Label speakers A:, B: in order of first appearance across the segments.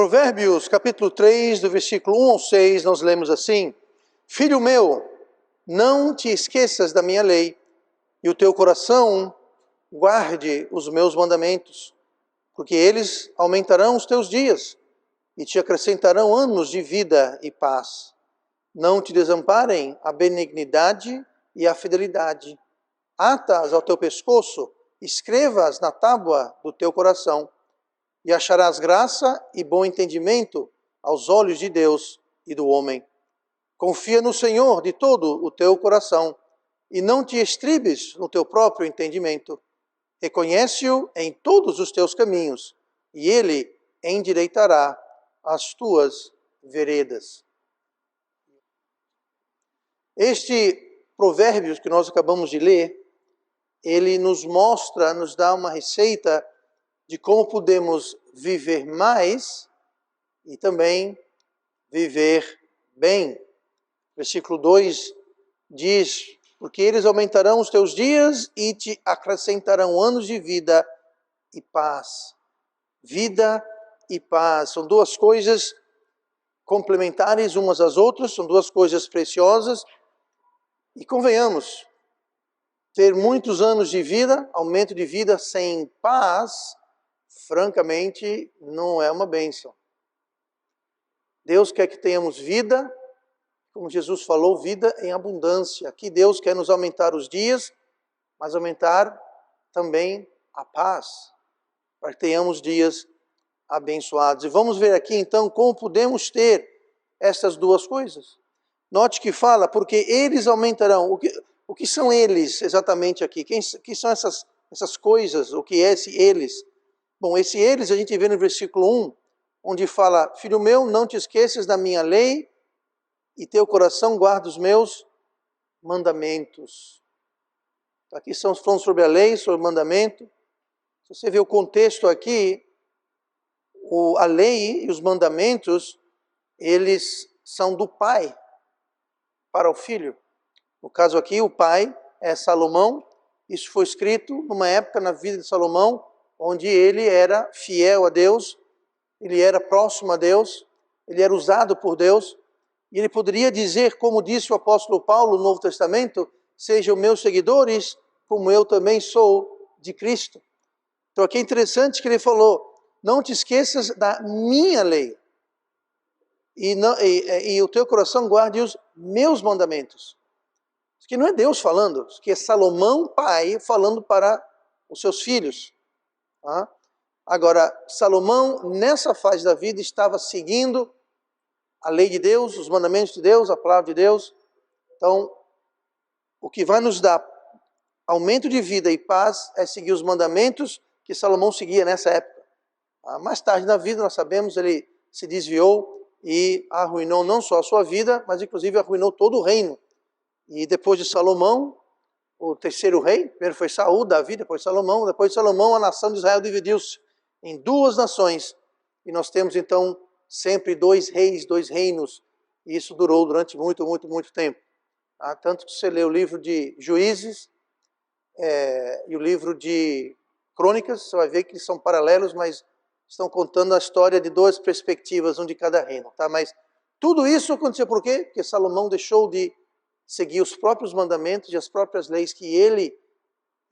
A: Provérbios, capítulo 3, do versículo 1 ao 6, nós lemos assim: Filho meu, não te esqueças da minha lei, e o teu coração guarde os meus mandamentos, porque eles aumentarão os teus dias e te acrescentarão anos de vida e paz. Não te desamparem a benignidade e a fidelidade. Ata-as ao teu pescoço, escreva-as na tábua do teu coração, e acharás graça e bom entendimento aos olhos de Deus e do homem. Confia no Senhor de todo o teu coração, e não te estribes no teu próprio entendimento. Reconhece-o em todos os teus caminhos, e ele endireitará as tuas veredas. Este provérbio que nós acabamos de ler, ele nos mostra, nos dá uma receita de como podemos viver mais e também viver bem. Versículo 2 diz: porque eles aumentarão os teus dias e te acrescentarão anos de vida e paz. Vida e paz são duas coisas complementares umas às outras, são duas coisas preciosas. E convenhamos, ter muitos anos de vida, aumento de vida sem paz, francamente, não é uma bênção. Deus quer que tenhamos vida, como Jesus falou, vida em abundância. Aqui Deus quer nos aumentar os dias, mas aumentar também a paz, para que tenhamos dias abençoados. E vamos ver aqui então como podemos ter essas duas coisas. Note que fala, porque eles aumentarão. O que são eles exatamente aqui? Que são essas coisas? O que é esse eles? Bom, esse eles a gente vê no versículo 1, onde fala: Filho meu, não te esqueças da minha lei, e teu coração guarda os meus mandamentos. Aqui estamos falando sobre a lei, sobre o mandamento. Se você vê o contexto aqui, a lei e os mandamentos, eles são do pai para o filho. No caso aqui, o pai é Salomão. Isso foi escrito numa época na vida de Salomão, onde ele era fiel a Deus, ele era próximo a Deus, ele era usado por Deus, e ele poderia dizer, como disse o apóstolo Paulo no Novo Testamento: sejam meus seguidores, como eu também sou de Cristo. Então aqui é interessante que ele falou: não te esqueças da minha lei, e o teu coração guarde os meus mandamentos. Isso aqui não é Deus falando, isso aqui é Salomão, pai, falando para os seus filhos. Tá? Agora, Salomão, nessa fase da vida, estava seguindo a lei de Deus, os mandamentos de Deus, a palavra de Deus. Então, o que vai nos dar aumento de vida e paz é seguir os mandamentos que Salomão seguia nessa época. Mais tarde na vida, nós sabemos, ele se desviou e arruinou não só a sua vida, mas inclusive arruinou todo o reino. E depois de Salomão, o terceiro rei, primeiro foi Saul, Davi, depois de Salomão a nação de Israel dividiu-se em duas nações. E nós temos então sempre dois reis, dois reinos. E isso durou durante muito, muito, muito tempo. Tanto que você lê o livro de Juízes e o livro de Crônicas, você vai ver que eles são paralelos, mas estão contando a história de duas perspectivas, um de cada reino. Tá? Mas tudo isso aconteceu por quê? Porque Salomão deixou de seguir os próprios mandamentos e as próprias leis que ele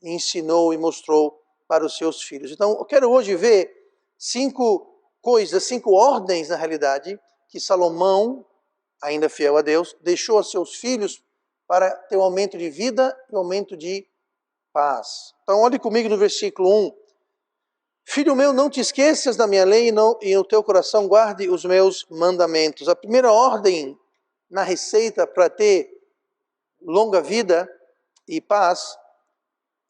A: ensinou e mostrou para os seus filhos. Então, eu quero hoje ver 5 coisas, 5 ordens, na realidade, que Salomão, ainda fiel a Deus, deixou a seus filhos para ter um aumento de vida e um aumento de paz. Então, olhe comigo no versículo 1. Filho meu, não te esqueças da minha lei e no teu coração guarde os meus mandamentos. A primeira ordem na receita para ter longa vida e paz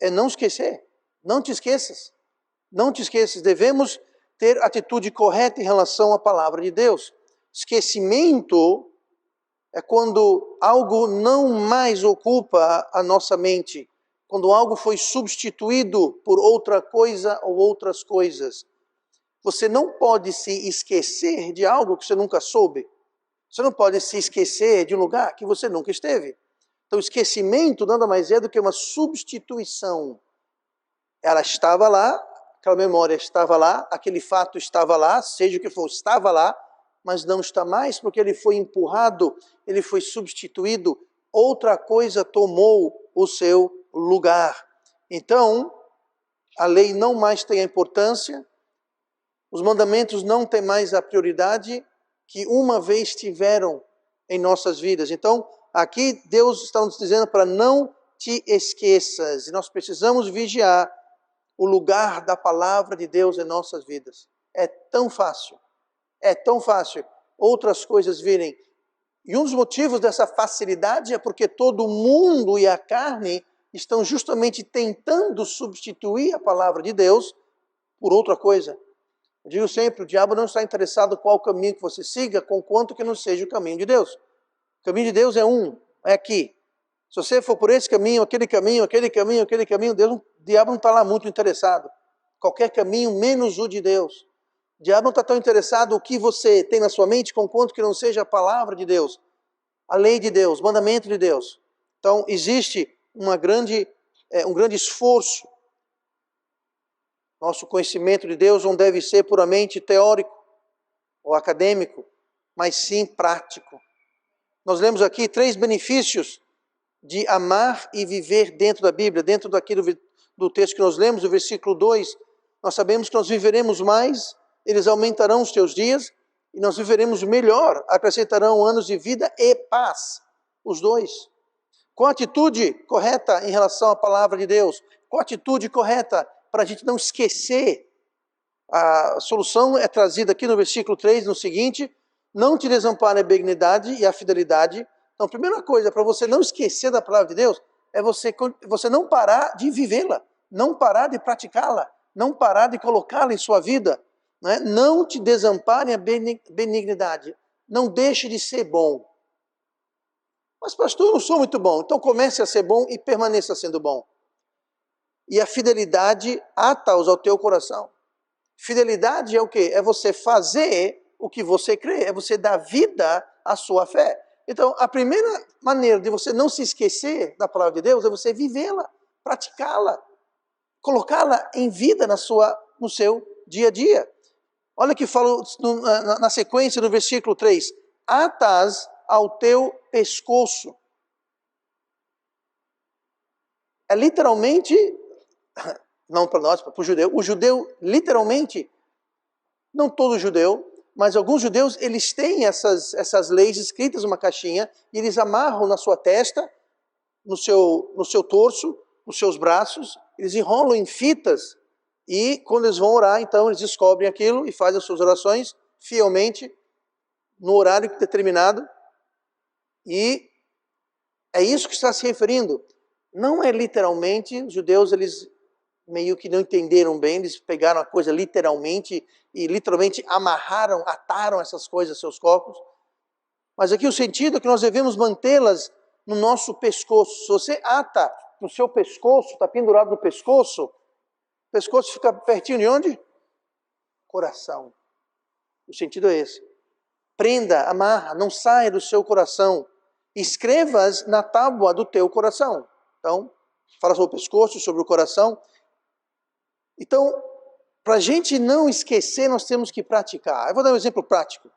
A: é não esquecer. Não te esqueças. Não te esqueças. Devemos ter atitude correta em relação à palavra de Deus. Esquecimento é quando algo não mais ocupa a nossa mente, quando algo foi substituído por outra coisa ou outras coisas. Você não pode se esquecer de algo que você nunca soube. Você não pode se esquecer de um lugar que você nunca esteve. Então, esquecimento nada mais é do que uma substituição. Ela estava lá, aquela memória estava lá, aquele fato estava lá, seja o que for, estava lá, mas não está mais porque ele foi empurrado, ele foi substituído, outra coisa tomou o seu lugar. Então, a lei não mais tem a importância, os mandamentos não têm mais a prioridade que uma vez tiveram em nossas vidas. Então, aqui Deus está nos dizendo para não te esqueças, e nós precisamos vigiar o lugar da palavra de Deus em nossas vidas. É tão fácil outras coisas virem. E um dos motivos dessa facilidade é porque todo mundo e a carne estão justamente tentando substituir a palavra de Deus por outra coisa. Eu digo sempre, o diabo não está interessado qual caminho que você siga, conquanto que não seja o caminho de Deus. O caminho de Deus é é aqui. Se você for por esse caminho, aquele caminho, o diabo não está lá muito interessado. Qualquer caminho menos o de Deus. O diabo não está tão interessado no que você tem na sua mente, conquanto que não seja a palavra de Deus, a lei de Deus, o mandamento de Deus. Então, existe um grande esforço. Nosso conhecimento de Deus não deve ser puramente teórico ou acadêmico, mas sim prático. Nós lemos aqui 3 benefícios de amar e viver dentro da Bíblia, dentro do texto que nós lemos, do versículo 2, nós sabemos que nós viveremos mais, eles aumentarão os teus dias, e nós viveremos melhor, acrescentarão anos de vida e paz, os dois. Com a atitude correta em relação à palavra de Deus, com a atitude correta para a gente não esquecer, a solução é trazida aqui no versículo 3, no seguinte: não te desampare a benignidade e a fidelidade. Então, a primeira coisa, para você não esquecer da palavra de Deus, é você não parar de vivê-la, não parar de praticá-la, não parar de colocá-la em sua vida. Né? Não te desampare a benignidade, não deixe de ser bom. Mas pastor, eu não sou muito bom, então comece a ser bom e permaneça sendo bom. E a fidelidade ata-os ao teu coração. Fidelidade é o quê? É você fazer o que você crê, é você dar vida à sua fé. Então, a primeira maneira de você não se esquecer da palavra de Deus é você vivê-la, praticá-la, colocá-la em vida no seu dia a dia. Olha que fala na sequência do versículo 3: atas ao teu pescoço. É literalmente, não para nós, para o judeu. O judeu, literalmente, não todo judeu, mas alguns judeus, eles têm essas leis escritas numa caixinha, e eles amarram na sua testa, no seu torso, nos seus braços, eles enrolam em fitas, e quando eles vão orar, então eles descobrem aquilo e fazem as suas orações fielmente, no horário determinado, e é isso que está se referindo. Não é literalmente, os judeus, eles meio que não entenderam bem, eles pegaram a coisa literalmente e literalmente amarraram, ataram essas coisas aos seus corpos. Mas aqui o sentido é que nós devemos mantê-las no nosso pescoço. Se você ata no seu pescoço, está pendurado no pescoço, o pescoço fica pertinho de onde? Coração. O sentido é esse. Prenda, amarra, não saia do seu coração. Escreva-as na tábua do teu coração. Então, fala sobre o pescoço, sobre o coração. Então, para a gente não esquecer, nós temos que praticar. Eu vou dar um exemplo prático.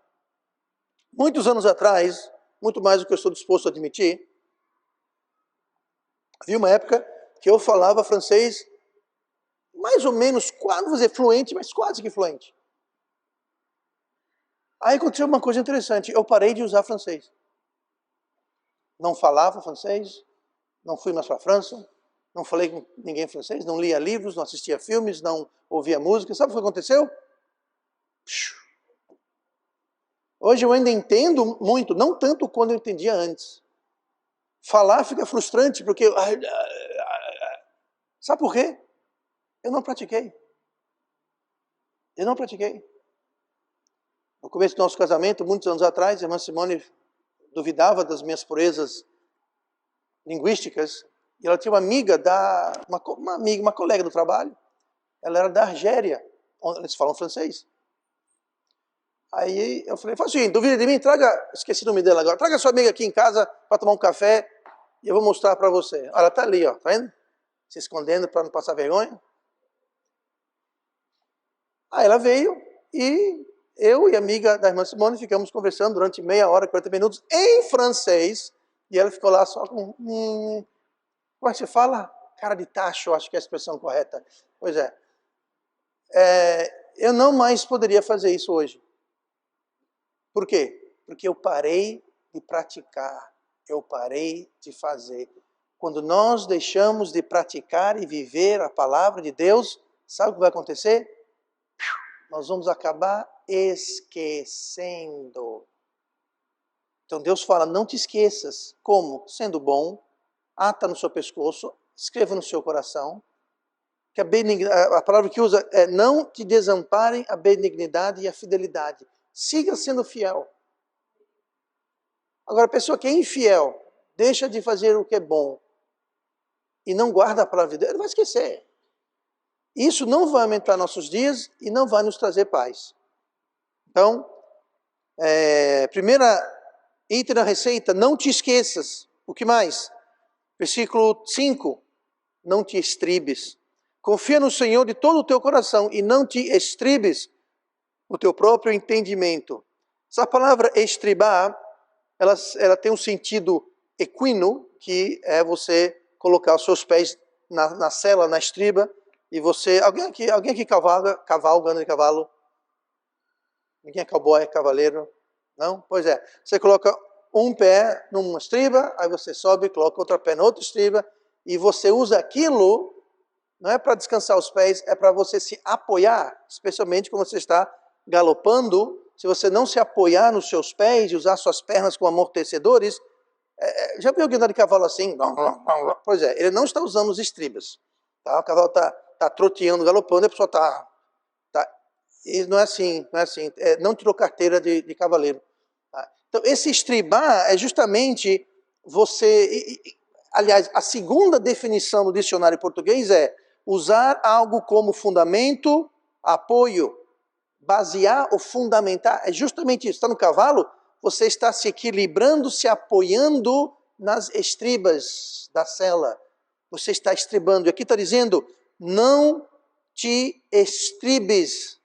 A: Muitos anos atrás, muito mais do que eu estou disposto a admitir, havia uma época que eu falava francês mais ou menos, quase, vou dizer fluente, mas quase que fluente. Aí aconteceu uma coisa interessante, eu parei de usar francês. Não falava francês, não fui mais para a França, não falei com ninguém francês, não lia livros, não assistia filmes, não ouvia música. Sabe o que aconteceu? Hoje eu ainda entendo muito, não tanto quando eu entendia antes. Falar fica frustrante, porque... Sabe por quê? Eu não pratiquei. No começo do nosso casamento, muitos anos atrás, a irmã Simone duvidava das minhas purezas linguísticas, e ela tinha uma amiga, uma colega do trabalho, ela era da Argélia, onde eles falam francês. Aí eu falei, faz o seguinte, duvida de mim, esqueci o nome dela agora, traga sua amiga aqui em casa para tomar um café, e eu vou mostrar para você. Olha, ela está ali, ó, tá vendo? Se escondendo para não passar vergonha. Aí ela veio e eu e a amiga da irmã Simone ficamos conversando durante meia hora, 40 minutos, em francês. E ela ficou lá só com... como é que você fala? Cara de tacho, acho que é a expressão correta. Pois é. Eu não mais poderia fazer isso hoje. Por quê? Porque eu parei de praticar. Eu parei de fazer. Quando nós deixamos de praticar e viver a palavra de Deus, sabe o que vai acontecer? Nós vamos acabar esquecendo. Então Deus fala, não te esqueças. Como? Sendo bom, ata no seu pescoço, escreva no seu coração, que a palavra que usa é não te desamparem a benignidade e a fidelidade. Siga sendo fiel. Agora, a pessoa que é infiel, deixa de fazer o que é bom e não guarda a palavra de Deus, ele vai esquecer. Isso não vai aumentar nossos dias e não vai nos trazer paz. Então, primeira item da receita, não te esqueças. O que mais? Versículo 5, não te estribes. Confia no Senhor de todo o teu coração e não te estribes no teu próprio entendimento. Essa palavra estribar, ela tem um sentido equino, que é você colocar os seus pés na sela, na estriba, e você... Alguém aqui cavalga, anda de cavalo? Ninguém é cowboy, é cavaleiro? Não? Pois é. Você coloca um pé numa estriba, aí você sobe, coloca outro pé na outra estriba, e você usa aquilo, não é para descansar os pés, é para você se apoiar, especialmente quando você está galopando. Se você não se apoiar nos seus pés e usar suas pernas como amortecedores, já viu alguém andar de cavalo assim? Pois é, ele não está usando os estribas. Tá? O cavalo está troteando, galopando, e a pessoa está... E não é assim, não é assim. Não tirou carteira de cavaleiro. Tá? Então, esse estribar é justamente você... Aliás, a segunda definição do dicionário português é usar algo como fundamento, apoio, basear ou fundamentar. É justamente isso. Está no cavalo, você está se equilibrando, se apoiando nas estribas da sela. Você está estribando. E aqui está dizendo, não te estribes.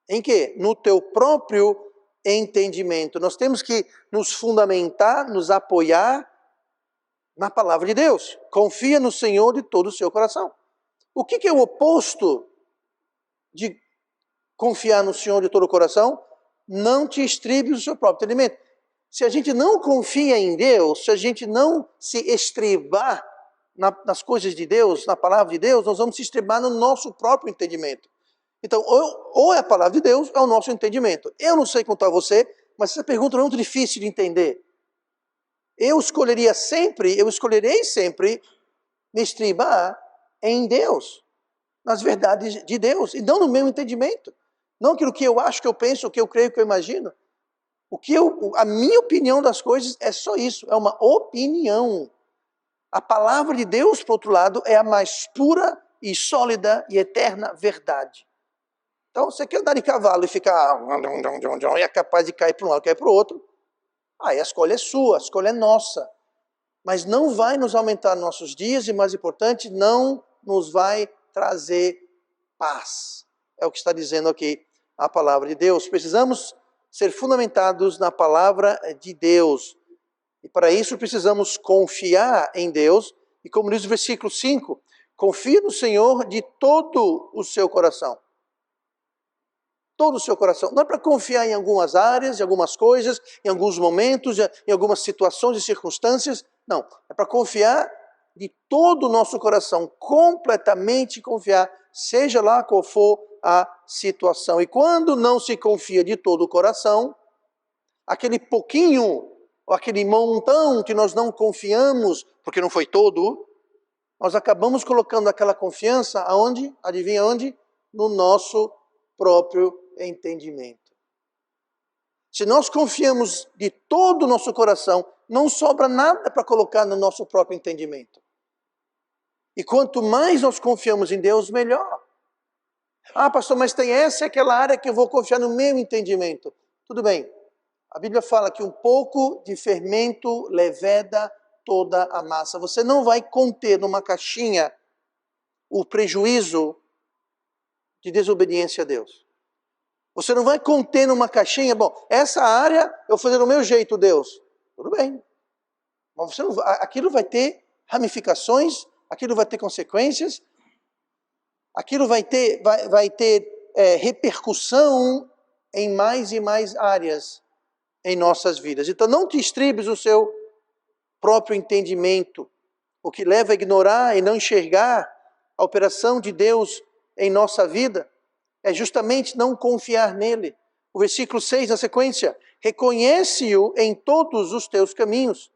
A: Em quê? No teu próprio entendimento. Nós temos que nos fundamentar, nos apoiar na palavra de Deus. Confia no Senhor de todo o seu coração. O que é o oposto de confiar no Senhor de todo o coração? Não te estribes no seu próprio entendimento. Se a gente não confia em Deus, se a gente não se estribar nas coisas de Deus, na palavra de Deus, nós vamos se estribar no nosso próprio entendimento. Então, ou é a palavra de Deus, ou é o nosso entendimento. Eu não sei quanto a você, mas essa pergunta é muito difícil de entender. Eu escolherei sempre me estribar em Deus, nas verdades de Deus, e não no meu entendimento. Não aquilo que eu acho, que eu penso, o que eu creio, que eu imagino. A minha opinião das coisas é só isso, é uma opinião. A palavra de Deus, por outro lado, é a mais pura e sólida e eterna verdade. Então, você quer andar de cavalo e ficar... e é capaz de cair para um lado, cair para o outro. Aí a escolha é sua, a escolha é nossa. Mas não vai nos aumentar nossos dias e, mais importante, não nos vai trazer paz. É o que está dizendo aqui a palavra de Deus. Precisamos ser fundamentados na palavra de Deus. E para isso precisamos confiar em Deus. E como diz o versículo 5, confie no Senhor de todo o seu coração. Todo o seu coração. Não é para confiar em algumas áreas, em algumas coisas, em alguns momentos, em algumas situações e circunstâncias. Não, é para confiar de todo o nosso coração, completamente confiar, seja lá qual for a situação. E quando não se confia de todo o coração, aquele pouquinho, ou aquele montão que nós não confiamos, porque não foi todo, nós acabamos colocando aquela confiança aonde? Adivinha onde? No nosso próprio entendimento. Se nós confiamos de todo o nosso coração, não sobra nada para colocar no nosso próprio entendimento. E quanto mais nós confiamos em Deus, melhor. Ah, pastor, mas tem essa e aquela área que eu vou confiar no meu entendimento. Tudo bem. A Bíblia fala que um pouco de fermento leveda toda a massa. Você não vai conter numa caixinha o prejuízo de desobediência a Deus. Você não vai conter numa caixinha, bom, essa área eu vou fazer do meu jeito, Deus. Tudo bem. Mas você não, aquilo vai ter ramificações, aquilo vai ter consequências, aquilo vai ter repercussão em mais e mais áreas em nossas vidas. Então não te estribes o seu próprio entendimento, o que leva a ignorar e não enxergar a operação de Deus em nossa vida é justamente não confiar nele. O versículo 6, na sequência, reconhece-o em todos os teus caminhos.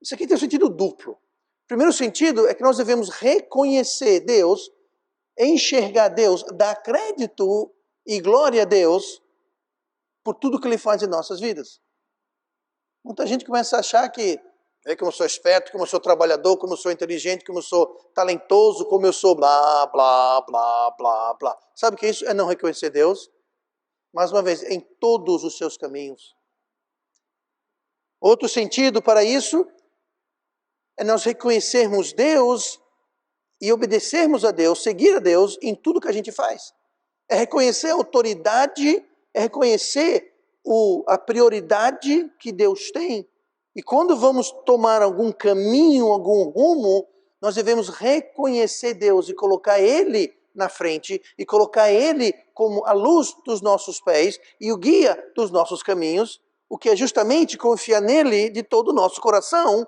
A: Isso aqui tem um sentido duplo. O primeiro sentido é que nós devemos reconhecer Deus, enxergar Deus, dar crédito e glória a Deus por tudo que Ele faz em nossas vidas. Muita gente começa a achar que, como eu sou esperto, como eu sou trabalhador, como eu sou inteligente, como eu sou talentoso, como eu sou blá, blá, blá, blá, blá. Sabe o que isso é não reconhecer Deus? Mais uma vez, em todos os seus caminhos. Outro sentido para isso é nós reconhecermos Deus e obedecermos a Deus, seguir a Deus em tudo que a gente faz. É reconhecer a autoridade, é reconhecer a prioridade que Deus tem. E quando vamos tomar algum caminho, algum rumo, nós devemos reconhecer Deus e colocar Ele na frente, e colocar Ele como a luz dos nossos pés e o guia dos nossos caminhos, o que é justamente confiar nele de todo o nosso coração,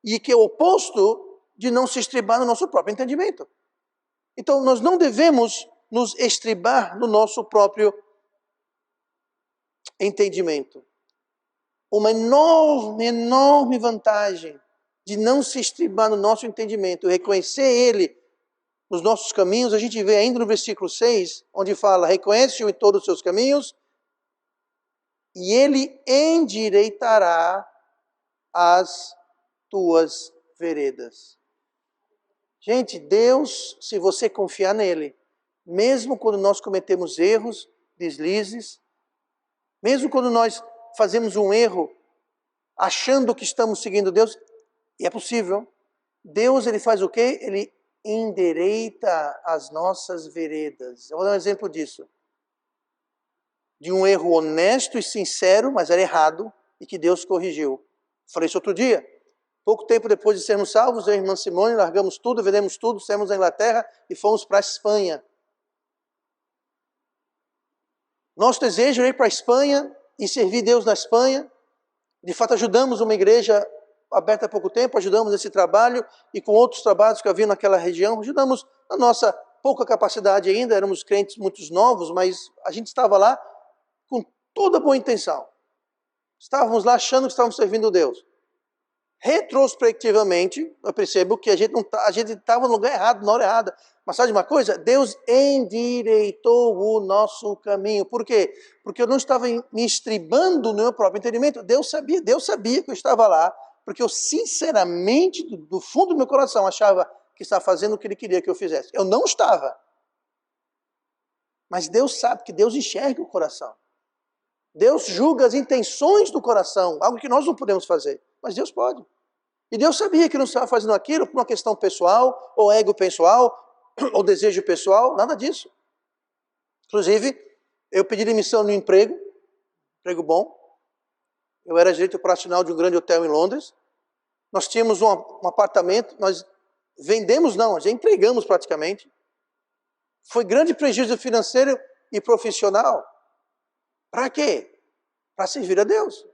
A: e que é o oposto de não se estribar no nosso próprio entendimento. Então nós não devemos nos estribar no nosso próprio entendimento. Uma enorme vantagem de não se estribar no nosso entendimento, reconhecer Ele nos nossos caminhos, a gente vê ainda no versículo 6, onde fala, reconhece-o em todos os seus caminhos, e Ele endireitará as tuas veredas. Gente, Deus, se você confiar nele, mesmo quando nós cometemos erros, deslizes, mesmo quando nós fazemos um erro, achando que estamos seguindo Deus, e é possível, Deus ele faz o quê? Ele endireita as nossas veredas. Eu vou dar um exemplo disso. De um erro honesto e sincero, mas era errado, e que Deus corrigiu. Falei isso outro dia. Pouco tempo depois de sermos salvos, eu e a irmã Simone largamos tudo, vendemos tudo, saímos da Inglaterra e fomos para a Espanha. Nosso desejo era ir para a Espanha e servir Deus na Espanha. De fato, ajudamos uma igreja aberta há pouco tempo, ajudamos nesse trabalho e com outros trabalhos que havia naquela região, ajudamos na nossa pouca capacidade ainda, éramos crentes muito novos, mas a gente estava lá com toda boa intenção. Estávamos lá achando que estávamos servindo Deus. Retrospectivamente, eu percebo que a gente estava no lugar errado, na hora errada. Mas sabe de uma coisa? Deus endireitou o nosso caminho. Por quê? Porque eu não estava me estribando no meu próprio entendimento. Deus sabia que eu estava lá, porque eu sinceramente, do fundo do meu coração, achava que estava fazendo o que Ele queria que eu fizesse. Eu não estava. Mas Deus sabe, que Deus enxerga o coração. Deus julga as intenções do coração, algo que nós não podemos fazer, mas Deus pode. E Deus sabia que não estava fazendo aquilo por uma questão pessoal, ou ego pessoal, ou desejo pessoal, nada disso. Inclusive, eu pedi demissão no emprego bom. Eu era gerente operacional de um grande hotel em Londres. Nós tínhamos um apartamento, nós vendemos, não, já entregamos praticamente. Foi grande prejuízo financeiro e profissional. Para quê? Para servir a Deus.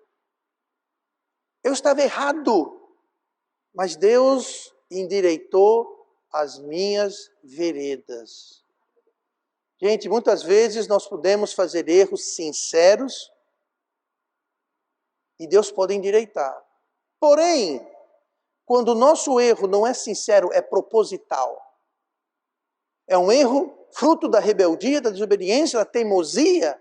A: Eu estava errado, mas Deus endireitou as minhas veredas. Gente, muitas vezes nós podemos fazer erros sinceros e Deus pode endireitar. Porém, quando o nosso erro não é sincero, é proposital. É um erro fruto da rebeldia, da desobediência, da teimosia.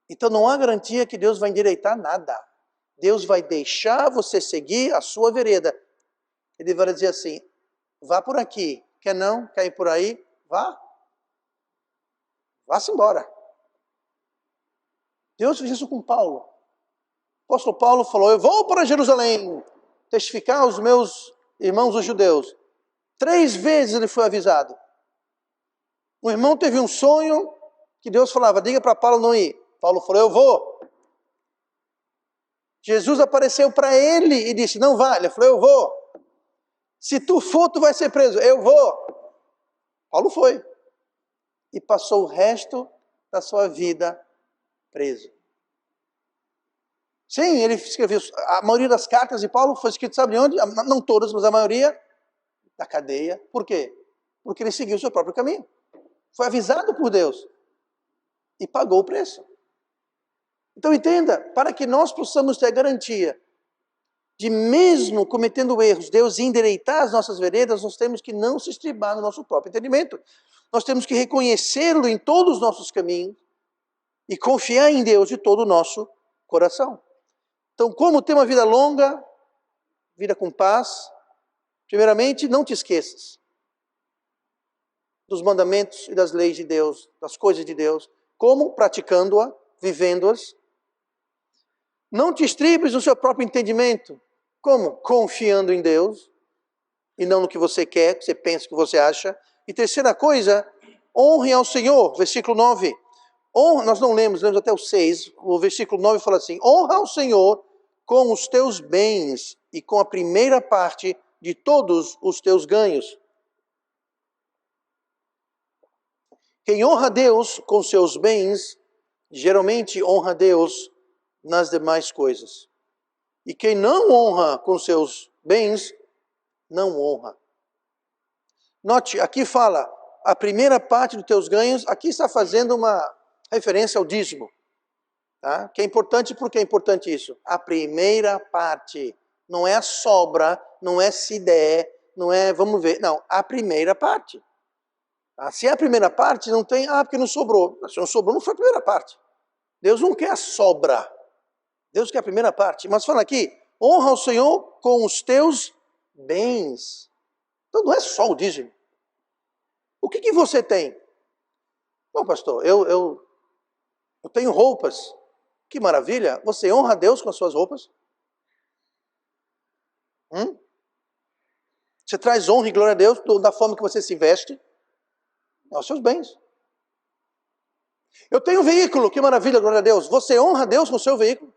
A: Então não há garantia que Deus vai endireitar nada. Deus vai deixar você seguir a sua vereda. Ele vai dizer assim, vá por aqui. Quer não? Quer ir por aí? Vá. Vá-se embora. Deus fez isso com Paulo. O apóstolo Paulo falou, eu vou para Jerusalém testificar aos meus irmãos os judeus. 3 vezes ele foi avisado. Um irmão teve um sonho que Deus falava, diga para Paulo não ir. Paulo falou, eu vou. Jesus apareceu para ele e disse, não vá. Ele falou, eu vou. Se tu for, tu vai ser preso. Eu vou. Paulo foi. E passou o resto da sua vida preso. Sim, ele escreveu, a maioria das cartas de Paulo foi escrita, sabe de onde? Não todas, mas a maioria da cadeia. Por quê? Porque ele seguiu o seu próprio caminho. Foi avisado por Deus. E pagou o preço. Então entenda, para que nós possamos ter a garantia de mesmo cometendo erros, Deus endireitar as nossas veredas, nós temos que não se estribar no nosso próprio entendimento. Nós temos que reconhecê-lo em todos os nossos caminhos e confiar em Deus de todo o nosso coração. Então, como ter uma vida longa, vida com paz, primeiramente, não te esqueças dos mandamentos e das leis de Deus, das coisas de Deus, como praticando-a, vivendo-as. Não te estribes no seu próprio entendimento, como? Confiando em Deus, e não no que você quer, que você pensa, que você acha. E terceira coisa, honre ao Senhor, versículo 9. Honra, nós não lemos até o 6, o versículo 9 fala assim, honra ao Senhor com os teus bens e com a primeira parte de todos os teus ganhos. Quem honra a Deus com seus bens, geralmente honra a Deus nas demais coisas. E quem não honra com seus bens, não honra. Note, aqui fala, a primeira parte dos teus ganhos, aqui está fazendo uma referência ao dízimo. Tá? Que é importante, por que é importante isso? A primeira parte, não é a sobra, não é se der, não é vamos ver, não, a primeira parte. Tá? Se é a primeira parte, não tem, porque não sobrou. Se não sobrou, não foi a primeira parte. Deus não quer a sobra, Deus quer a primeira parte. Mas fala aqui, honra ao Senhor com os teus bens. Então não é só o dízimo. O que você tem? Bom, pastor, eu tenho roupas. Que maravilha. Você honra a Deus com as suas roupas? Você traz honra e glória a Deus da forma que você se veste? Aos seus bens. Eu tenho um veículo, que maravilha, glória a Deus. Você honra a Deus com o seu veículo?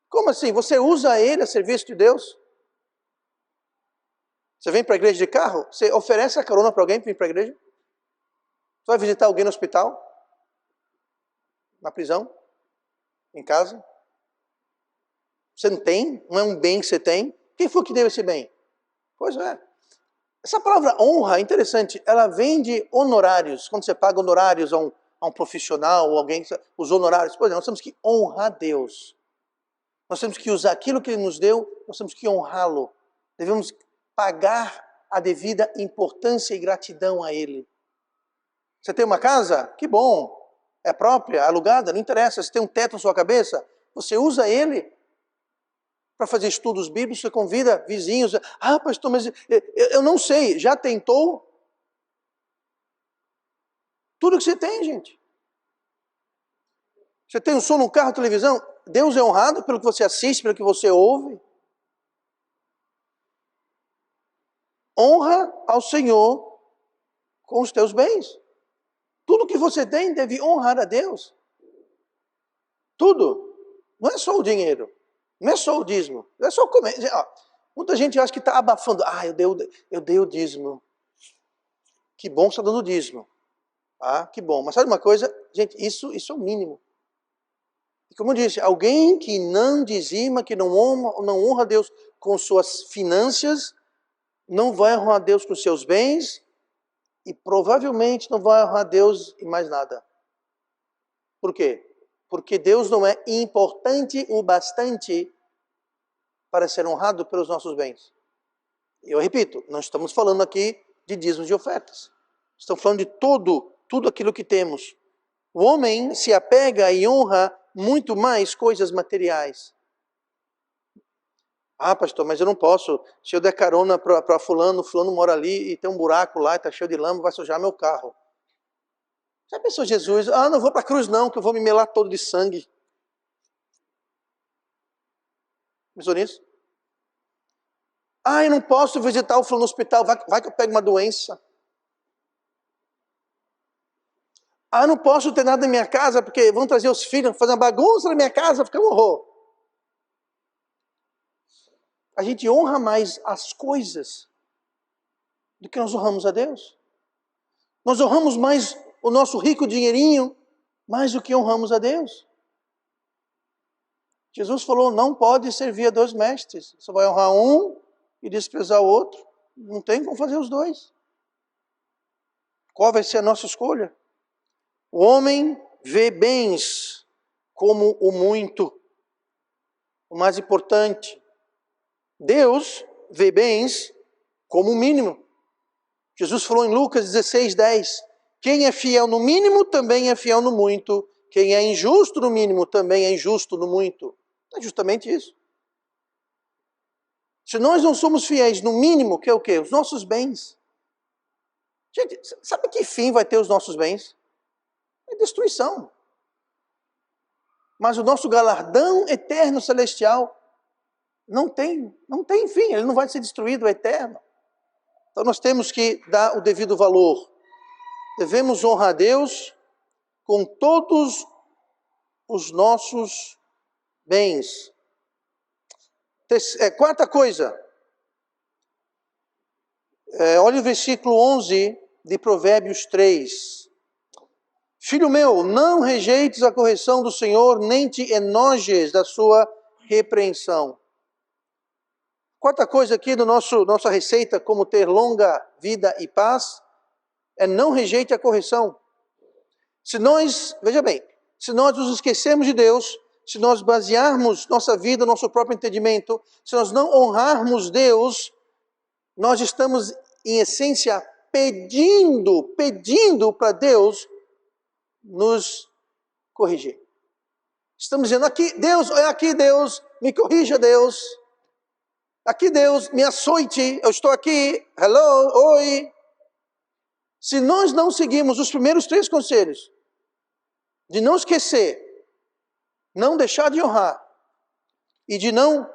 A: Como assim? Você usa ele a serviço de Deus? Você vem para a igreja de carro? Você oferece a carona para alguém para vir para a igreja? Você vai visitar alguém no hospital? Na prisão? Em casa? Você não tem? Não é um bem que você tem? Quem foi que deu esse bem? Pois é. Essa palavra honra é interessante. Ela vem de honorários. Quando você paga honorários a um profissional ou alguém, os honorários. Pois é, nós temos que honrar Deus. Nós temos que usar aquilo que Ele nos deu, nós temos que honrá-lo. Devemos pagar a devida importância e gratidão a Ele. Você tem uma casa? Que bom. É própria, alugada, não interessa. Você tem um teto na sua cabeça? Você usa ele para fazer estudos bíblicos, você convida vizinhos. Pastor, mas eu não sei. Já tentou? Tudo que você tem, gente. Você tem um som no carro, televisão? Deus é honrado pelo que você assiste, pelo que você ouve. Honra ao Senhor com os teus bens. Tudo que você tem deve honrar a Deus. Tudo. Não é só o dinheiro. Não é só o dízimo. Não é só comer. Muita gente acha que está abafando. Eu dei o dízimo. Que bom que você está dando o dízimo. Que bom. Mas sabe uma coisa? Gente, isso é o mínimo. E como eu disse, alguém que não dizima, que não honra a Deus com suas finanças, não vai honrar a Deus com seus bens e provavelmente não vai honrar a Deus em mais nada. Por quê? Porque Deus não é importante o bastante para ser honrado pelos nossos bens. Eu repito, não estamos falando aqui de dízimos e ofertas. Estamos falando de tudo aquilo que temos. O homem se apega e honra muito mais coisas materiais. Pastor, mas eu não posso. Se eu der carona para fulano mora ali e tem um buraco lá e está cheio de lama, vai sujar meu carro. Já pensou Jesus? Não vou para a cruz não, que eu vou me melar todo de sangue. Pensou nisso? Eu não posso visitar o fulano no hospital, vai que eu pego uma doença. Ah, não posso ter nada na minha casa porque vão trazer os filhos, fazer uma bagunça na minha casa, fica um horror. A gente honra mais as coisas do que nós honramos a Deus. Nós honramos mais o nosso rico dinheirinho mais do que honramos a Deus. Jesus falou, não pode servir a dois mestres. Você vai honrar um e desprezar o outro. Não tem como fazer os dois. Qual vai ser a nossa escolha? O homem vê bens como o muito, o mais importante. Deus vê bens como o mínimo. Jesus falou em Lucas 16:10. Quem é fiel no mínimo também é fiel no muito. Quem é injusto no mínimo também é injusto no muito. É justamente isso. Se nós não somos fiéis no mínimo, que é o quê? Os nossos bens. Gente, sabe que fim vai ter os nossos bens? É destruição. Mas o nosso galardão eterno celestial não tem fim, ele não vai ser destruído, é eterno. Então nós temos que dar o devido valor. Devemos honrar a Deus com todos os nossos bens. Quarta coisa, olha o versículo 11 de Provérbios 3. Filho meu, não rejeites a correção do Senhor, nem te enojes da sua repreensão. Quarta coisa aqui do nossa receita, como ter longa vida e paz, é não rejeite a correção. Veja bem, se nós nos esquecermos de Deus, se nós basearmos nossa vida no nosso próprio entendimento, se nós não honrarmos Deus, nós estamos, em essência, pedindo para Deus nos corrigir. Estamos dizendo, aqui Deus, me corrija, Deus. Aqui Deus, me açoite, eu estou aqui, hello, oi. Se nós não seguirmos os primeiros 3 conselhos, de não esquecer, não deixar de honrar, e de não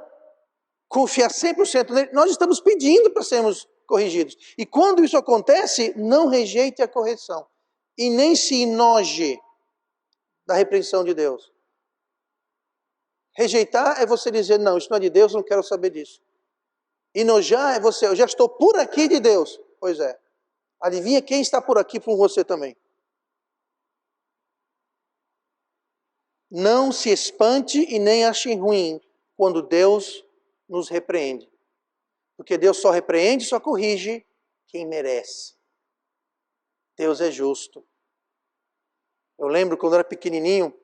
A: confiar 100% nele, nós estamos pedindo para sermos corrigidos. E quando isso acontece, não rejeite a correção. E nem se enoje da repreensão de Deus. Rejeitar é você dizer, não, isso não é de Deus, não quero saber disso. Enojar é você, eu já estou por aqui de Deus. Pois é. Adivinha quem está por aqui com você também? Não se espante e nem ache ruim quando Deus nos repreende. Porque Deus só repreende, só corrige quem merece. Deus é justo. Eu lembro quando eu era pequenininho,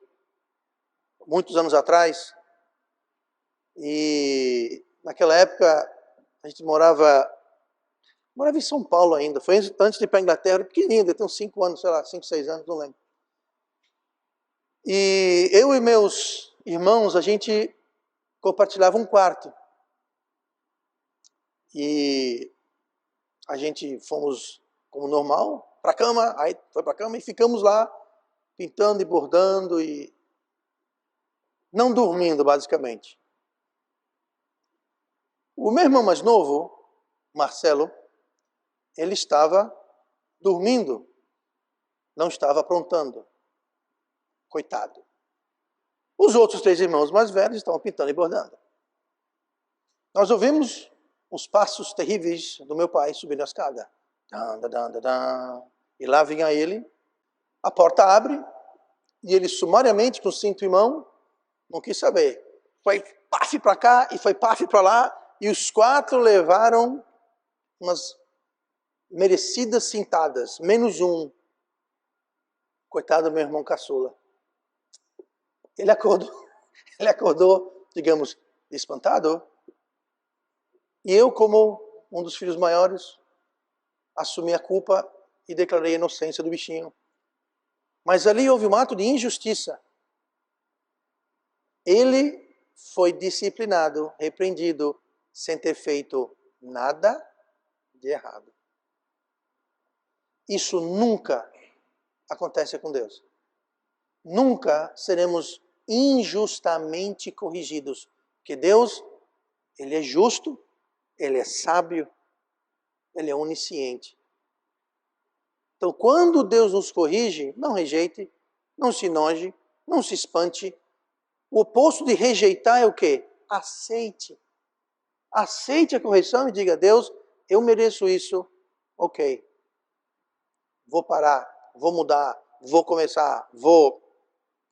A: muitos anos atrás, e naquela época a gente morava em São Paulo ainda, foi antes de ir para a Inglaterra, era pequenininho, eu tenho 5 anos, sei lá, 5, 6 anos, não lembro. E eu e meus irmãos, a gente compartilhava um quarto. E a gente fomos, como normal, para a cama, aí foi para a cama e ficamos lá, pintando e bordando e não dormindo, basicamente. O meu irmão mais novo, Marcelo, ele estava dormindo, não estava aprontando. Coitado. Os outros 3 irmãos mais velhos estavam pintando e bordando. Nós ouvimos os passos terríveis do meu pai subindo a escada. E lá vinha ele, a porta abre, e ele sumariamente, com o cinto em mão, não quis saber. Foi paf para cá e foi paf para lá, e os 4 levaram umas merecidas cintadas, menos um. Coitado do meu irmão caçula. Ele acordou, digamos, espantado. E eu, como um dos filhos maiores, assumi a culpa e declarei a inocência do bichinho. Mas ali houve um ato de injustiça. Ele foi disciplinado, repreendido, sem ter feito nada de errado. Isso nunca acontece com Deus. Nunca seremos injustamente corrigidos. Porque Deus, Ele é justo, Ele é sábio, Ele é onisciente. Então, quando Deus nos corrige, não rejeite, não se enoje, não se espante. O oposto de rejeitar é o quê? Aceite. Aceite a correção e diga: Deus, eu mereço isso, ok. Vou parar, vou mudar, vou começar, vou.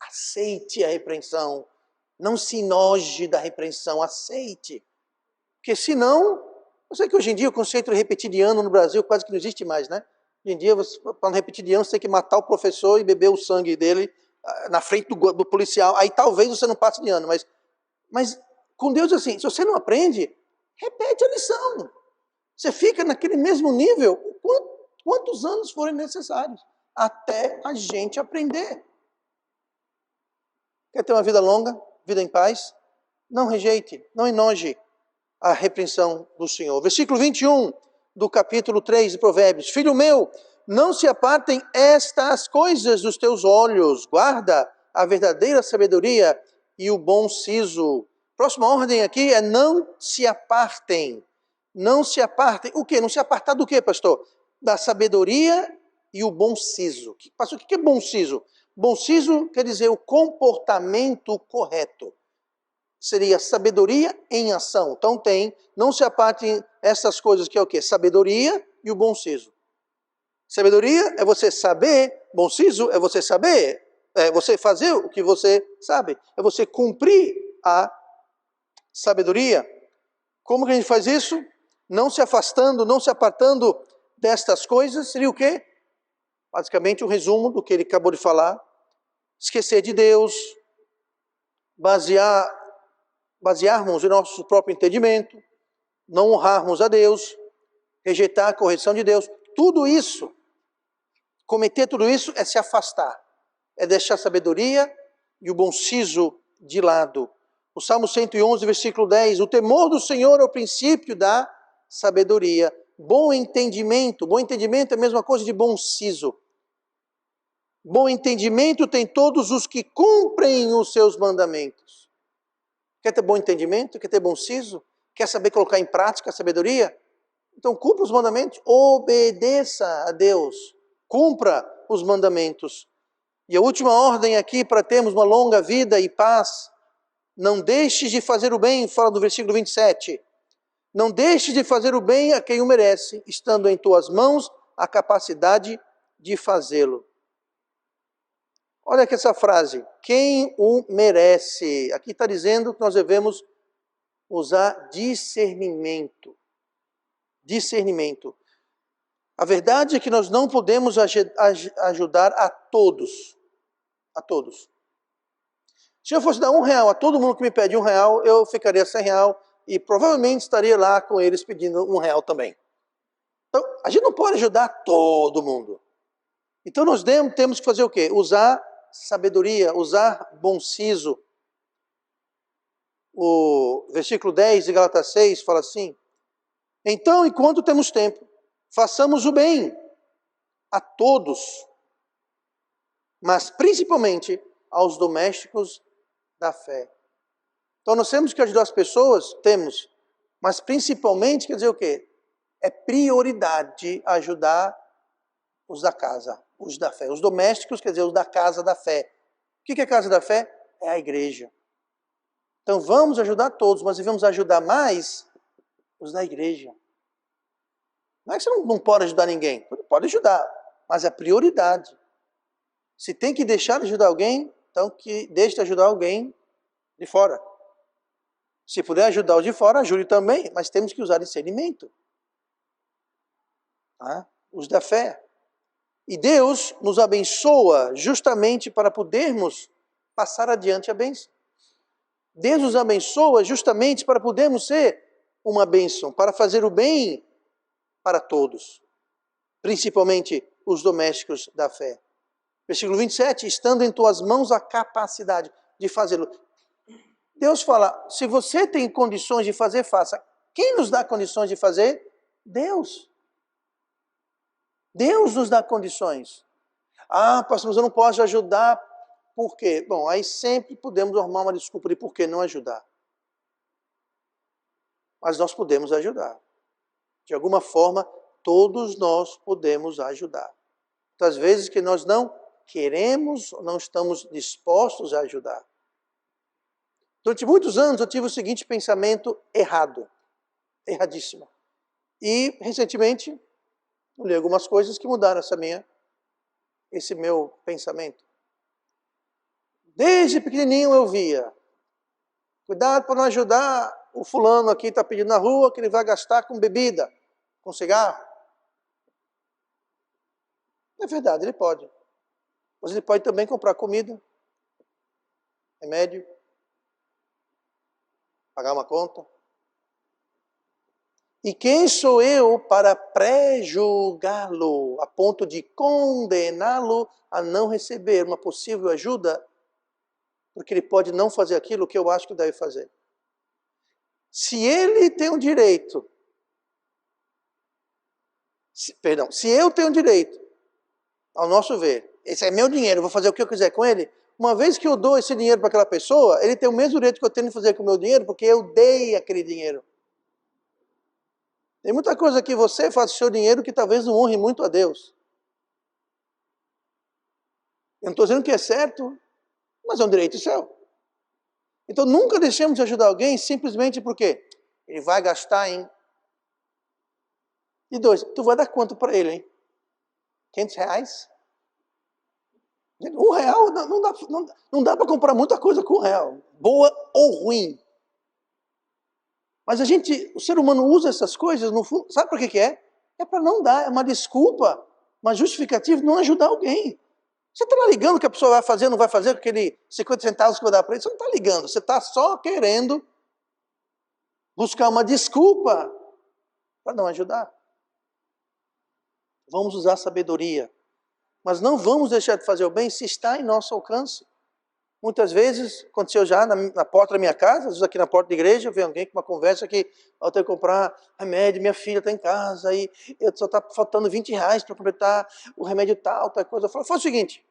A: Aceite a repreensão. Não se enoje da repreensão, aceite. Porque senão, eu sei que hoje em dia o conceito de repetir de ano no Brasil quase que não existe mais, né? Hoje em dia, para não repetir de ano, você tem que matar o professor e beber o sangue dele na frente do policial. Aí talvez você não passe de ano, mas com Deus assim, se você não aprende, repete a lição. Você fica naquele mesmo nível quantos anos forem necessários até a gente aprender. Quer ter uma vida longa, vida em paz? Não rejeite, não enoje a repreensão do Senhor. Versículo 21 do capítulo 3 de Provérbios. Filho meu, não se apartem estas coisas dos teus olhos. Guarda a verdadeira sabedoria e o bom siso. Próxima ordem aqui é não se apartem. Não se apartem. O quê? Não se apartar do quê, pastor? Da sabedoria e o bom siso. Pastor, o que é bom siso? Bom siso quer dizer o comportamento correto. Seria sabedoria em ação. Então não se apartem essas coisas que é o quê? Sabedoria e o bom siso. Sabedoria é você saber, bom siso é você saber, é você fazer o que você sabe, é você cumprir a sabedoria. Como que a gente faz isso? Não se afastando, não se apartando destas coisas, seria o quê? Basicamente o resumo do que ele acabou de falar. Esquecer de Deus, basearmos o nosso próprio entendimento, não honrarmos a Deus, rejeitar a correção de Deus. Tudo isso, cometer tudo isso é se afastar, é deixar a sabedoria e o bom siso de lado. O Salmo 111, versículo 10, o temor do Senhor é o princípio da sabedoria. Bom entendimento é a mesma coisa de bom siso. Bom entendimento tem todos os que cumprem os seus mandamentos. Quer ter bom entendimento? Quer ter bom siso? Quer saber colocar em prática a sabedoria? Então cumpra os mandamentos, obedeça a Deus, cumpra os mandamentos. E a última ordem aqui para termos uma longa vida e paz, não deixes de fazer o bem, fala do versículo 27. Não deixes de fazer o bem a quem o merece, estando em tuas mãos a capacidade de fazê-lo. Olha aqui essa frase, quem o merece. Aqui está dizendo que nós devemos usar discernimento. Discernimento. A verdade é que nós não podemos ajudar a todos. A todos. Se eu fosse dar R$1 a todo mundo que me pede R$1, eu ficaria sem R$100 e provavelmente estaria lá com eles pedindo R$1 também. Então, a gente não pode ajudar todo mundo. Então nós temos que fazer o quê? Usar sabedoria, usar bom siso. O versículo 10 de Gálatas 6 fala assim: então, enquanto temos tempo, façamos o bem a todos, mas principalmente aos domésticos da fé. Então nós temos que ajudar as pessoas, temos, mas principalmente quer dizer o quê? É prioridade ajudar os da casa, os da fé. Os domésticos quer dizer os da casa da fé. O que é a casa da fé? É a igreja. Então vamos ajudar todos, mas devemos ajudar mais os da igreja. Não é que você não pode ajudar ninguém, pode ajudar, mas é prioridade. Se tem que deixar de ajudar alguém, então que deixe de ajudar alguém de fora. Se puder ajudar os de fora, ajude também, mas temos que usar discernimento. Tá? Os da fé. E Deus nos abençoa justamente para podermos passar adiante a bênção. Deus nos abençoa justamente para podermos ser uma bênção, para fazer o bem para todos, principalmente os domésticos da fé. Versículo 27, estando em tuas mãos a capacidade de fazê-lo. Deus fala, se você tem condições de fazer, faça. Quem nos dá condições de fazer? Deus. Deus nos dá condições. Ah, pastor, mas eu não posso ajudar. Por quê? Bom, aí sempre podemos arrumar uma desculpa de por que não ajudar. Mas nós podemos ajudar. De alguma forma, todos nós podemos ajudar. Muitas vezes que nós não queremos, não estamos dispostos a ajudar. Durante muitos anos eu tive o seguinte pensamento errado, erradíssimo. E recentemente eu li algumas coisas que mudaram esse meu pensamento. Desde pequenininho eu via, cuidado para não ajudar o fulano aqui, está pedindo na rua, que ele vai gastar com bebida, com cigarro. É verdade, ele pode. Mas ele pode também comprar comida, remédio, pagar uma conta. E quem sou eu para pré-julgá-lo, a ponto de condená-lo a não receber uma possível ajuda, porque ele pode não fazer aquilo que eu acho que deve fazer. Se ele tem o direito, se eu tenho direito, ao nosso ver, esse é meu dinheiro, eu vou fazer o que eu quiser com ele, uma vez que eu dou esse dinheiro para aquela pessoa, ele tem o mesmo direito que eu tenho de fazer com o meu dinheiro, porque eu dei aquele dinheiro. Tem muita coisa que você faz com o seu dinheiro que talvez não honre muito a Deus. Eu não estou dizendo que é certo, mas é um direito seu. Então nunca deixemos de ajudar alguém simplesmente porque ele vai gastar em... E dois, tu vai dar quanto para ele, hein? R$500? R$1 não dá para comprar muita coisa com R$1, boa ou ruim. Mas o ser humano usa essas coisas, no fundo, sabe por que é? É para não dar, é uma desculpa, uma justificativa de não ajudar alguém. Você está ligando que a pessoa vai fazer ou não vai fazer com aquele 50 centavos que vai dar para ele? Você não está ligando, você está só querendo buscar uma desculpa para não ajudar. Vamos usar sabedoria, mas não vamos deixar de fazer o bem se está em nosso alcance. Muitas vezes, aconteceu já na porta da minha casa, às vezes aqui na porta da igreja, vem alguém com uma conversa que eu tenho que comprar remédio, minha filha está em casa, e só está faltando R$20 para completar o remédio tal coisa. Eu falo, faz o seguinte,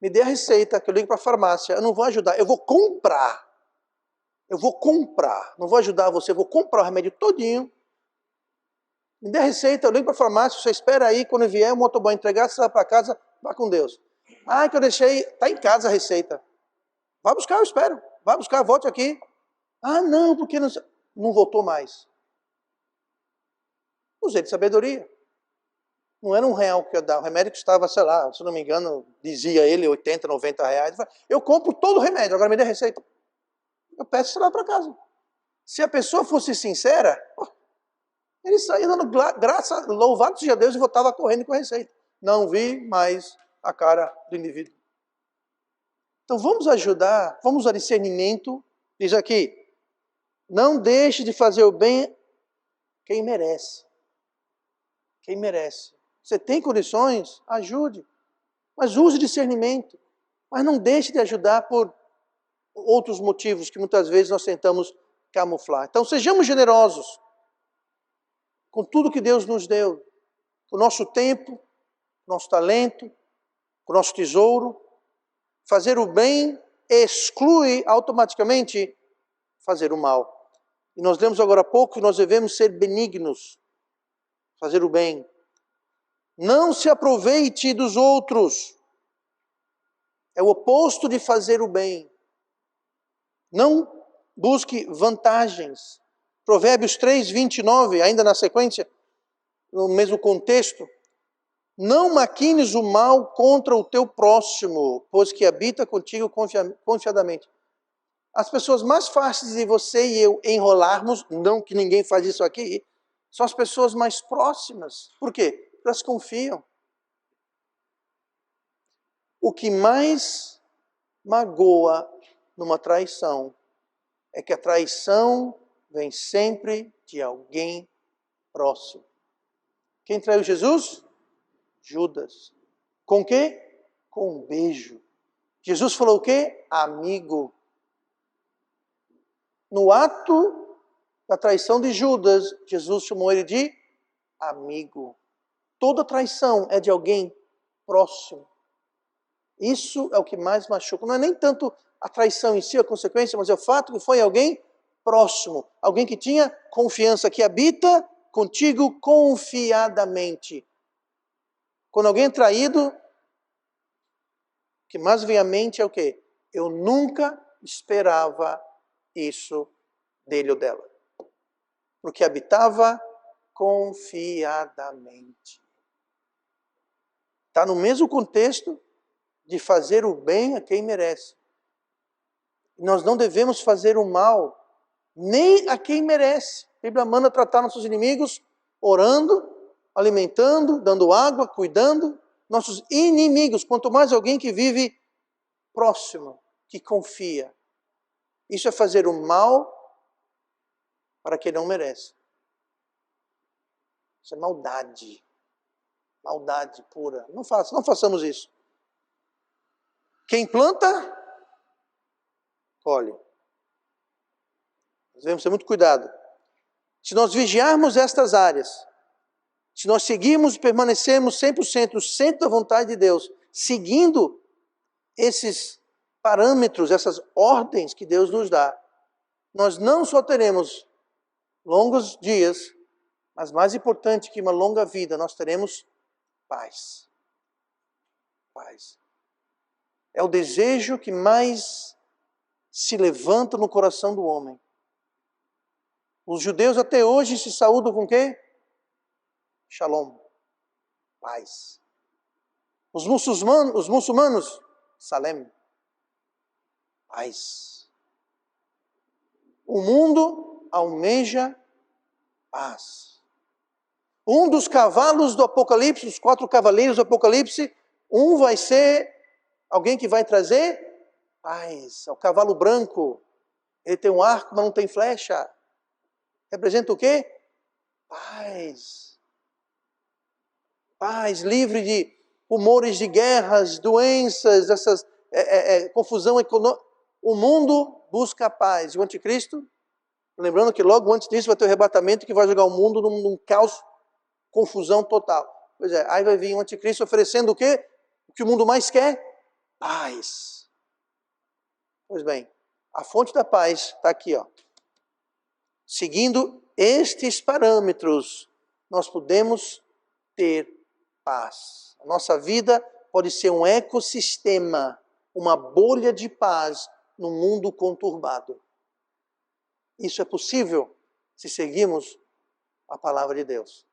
A: me dê a receita, que eu ligo para a farmácia, eu não vou ajudar, eu vou comprar, não vou ajudar você, eu vou comprar o remédio todinho, me dê a receita, eu ligo para a farmácia, você espera aí, quando vier o motoboy entregar, você vai para casa, vá com Deus. Ah, que eu deixei, está em casa a receita. Vai buscar, eu espero. Vai buscar, volte aqui. Ah, não, porque não voltou mais. Usei de sabedoria. Não era R$1 que eu dava, o remédio que estava, sei lá, se não me engano, dizia ele, 80, R$90. Eu compro todo o remédio, agora me dê a receita. Eu peço você lá para casa. Se a pessoa fosse sincera, ele saía dando graça, louvado seja Deus, e voltava correndo com a receita. Não vi mais a cara do indivíduo. Então vamos ajudar, vamos usar discernimento. Diz aqui, não deixe de fazer o bem quem merece. Quem merece. Você tem condições? Ajude. Mas use discernimento. Mas não deixe de ajudar por outros motivos que muitas vezes nós tentamos camuflar. Então sejamos generosos com tudo que Deus nos deu. Com o nosso tempo, nosso talento, com o nosso tesouro. Fazer o bem exclui automaticamente fazer o mal. E nós lemos agora há pouco que nós devemos ser benignos, fazer o bem. Não se aproveite dos outros. É o oposto de fazer o bem. Não busque vantagens. Provérbios 3:29, ainda na sequência, no mesmo contexto. Não maquines o mal contra o teu próximo, pois que habita contigo confiadamente. As pessoas mais fáceis de você e eu enrolarmos, não que ninguém faz isso aqui, são as pessoas mais próximas. Por quê? Porque elas confiam. O que mais magoa numa traição é que a traição vem sempre de alguém próximo. Quem traiu Jesus? Judas. Com o quê? Com um beijo. Jesus falou o quê? Amigo. No ato da traição de Judas, Jesus chamou ele de amigo. Toda traição é de alguém próximo. Isso é o que mais machuca. Não é nem tanto a traição em si, a consequência, mas é o fato que foi alguém próximo. Alguém que tinha confiança, que habita contigo confiadamente. Quando alguém é traído, o que mais vem à mente é o quê? Eu nunca esperava isso dele ou dela. Porque habitava confiadamente. Está no mesmo contexto de fazer o bem a quem merece. Nós não devemos fazer o mal nem a quem merece. A Bíblia manda tratar nossos inimigos orando, alimentando, dando água, cuidando. Nossos inimigos, quanto mais alguém que vive próximo, que confia. Isso é fazer o mal para quem não merece. Isso é maldade. Maldade pura. Não façamos isso. Quem planta, colhe. Nós devemos ter muito cuidado. Se nós vigiarmos estas áreas, se nós seguirmos e permanecermos 100% no centro da vontade de Deus, seguindo esses parâmetros, essas ordens que Deus nos dá, nós não só teremos longos dias, mas mais importante que uma longa vida, nós teremos paz. Paz. É o desejo que mais se levanta no coração do homem. Os judeus até hoje se saúdam com o quê? Shalom. Paz. Os muçulmanos, Salem. Paz. O mundo almeja paz. Um dos cavalos do Apocalipse, os 4 cavaleiros do Apocalipse, um vai ser alguém que vai trazer paz. É o cavalo branco. Ele tem um arco, mas não tem flecha. Representa o quê? Paz. Paz, livre de rumores de guerras, doenças, essas confusão econômica. O mundo busca a paz. E o anticristo, lembrando que logo antes disso vai ter o arrebatamento que vai jogar o mundo num caos, confusão total. Pois é, aí vai vir o anticristo oferecendo o quê? O que o mundo mais quer? Paz. Pois bem, a fonte da paz está aqui, ó. Seguindo estes parâmetros, nós podemos ter paz. A nossa vida pode ser um ecossistema, uma bolha de paz num mundo conturbado. Isso é possível se seguirmos a palavra de Deus.